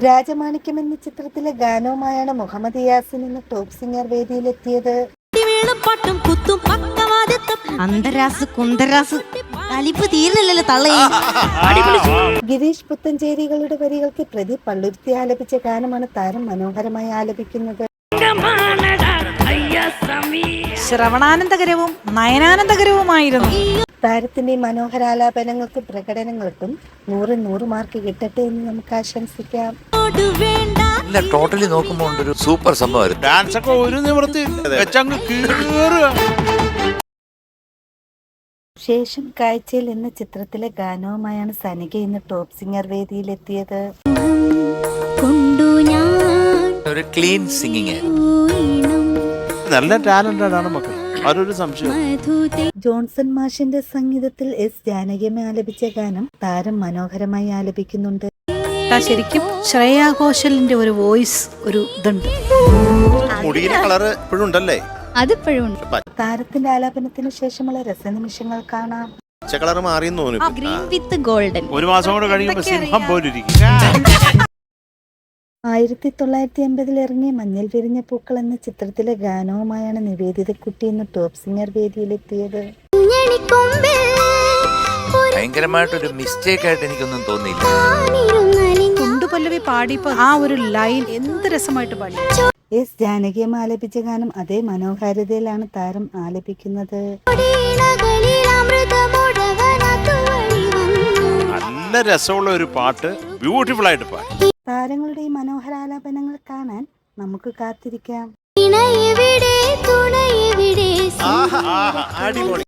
രാജമാണിക്യം എന്ന ചിത്രത്തിലെ ഗാനവുമായാണ് മുഹമ്മദ് യാസിൻ ഇന്ന് ടോപ്പ് സിംഗർ വേദിയിലെത്തിയത്. ഗിരീഷ് പുത്തഞ്ചേരികളുടെ വരികൾക്ക് പ്രതി പള്ളുരുത്തി ആലപിച്ച ഗാനമാണ് താരം മനോഹരമായി ആലപിക്കുന്നത്. ശ്രവണാനന്ദകരവും നയനാനന്ദകരവുമായിരുന്നു. താരത്തിന്റെ മനോഹരാലാപനങ്ങൾക്കും പ്രകടനങ്ങൾക്കും 100 മാർക്ക് കിട്ടട്ടെ എന്ന് നമുക്ക് ആശംസിക്കാം. ടോട്ടലി നോക്കുമ്പോൾ ഒരു സൂപ്പർ സംഭവം. ഡാൻസ് ഒക്കെ ഒരു നിവൃത്തി ശേഷം കാഴ്ചയിൽ എന്ന ചിത്രത്തിലെ ഗാനവുമായാണ് സനിക ഇന്ന് ടോപ്പ് സിംഗർ വേദിയിലെത്തിയത്. ഒരു ക്ലീൻ സിംഗിങ്, നല്ല ടാലന്റഡ് ആണ് മക്കൾ, അതൊരു സംശയം. ജോൺസൺ മാഷിന്റെ സംഗീതത്തിൽ എസ് ജാനകിയമ്മ ആലപിച്ച ഗാനം താരം മനോഹരമായി ആലപിക്കുന്നുണ്ട്. ശരിക്കും ശ്രേയാ ഘോഷലിന്റെ ഒരു വോയിസ് ഒരു ഇതുണ്ട്. മുടിയുടെ കളർ ഇപ്പോഴും ഉണ്ടല്ലേ? അതിപ്പോഴും താരത്തിന്റെ ആലാപനത്തിന് ശേഷമുള്ള രസനിമിഷങ്ങൾ കാണാം. കളർ മാറിയെന്ന് തോന്നുന്നു. ഗ്രീൻ വിത്ത് ഗോൾഡൻ. ഒരു മാസം കൂടെ കഴിയുമ്പോൾ സിംഹം പോലിരിക്കും. 1980 ഇറങ്ങിയ മഞ്ഞൾ വിരിഞ്ഞ പൂക്കൾ എന്ന ചിത്രത്തിലെ ഗാനവുമായാണ് നിവേദിതക്കുട്ടി ഇന്ന് ടോപ്പ് സിംഗർ വേദിയിലെത്തിയത്. ഭയങ്കരമായിട്ടൊരു മിസ്റ്റേക്ക് ആയിട്ട് എനിക്കൊന്നും തോന്നിയില്ല. പല്ലവി പാടിയപ്പോ ആ ഒരു ലൈൻ എന്ത് രസമായിട്ട് പാടി. എസ് ജാനകിയമ്മ ആലപിച്ച ഗാനം അതേ മനോഹാരിതയിലാണ് താരം ആലപിക്കുന്നത്. നല്ല രസമുള്ള ഒരു പാട്ട്, ബ്യൂട്ടിഫുൾ ആയിട്ട് പാടി. താരങ്ങളുടെ ഈ മനോഹരാലാപനങ്ങൾ കാണാൻ നമുക്ക് കാത്തിരിക്കാം. അടിപൊളി.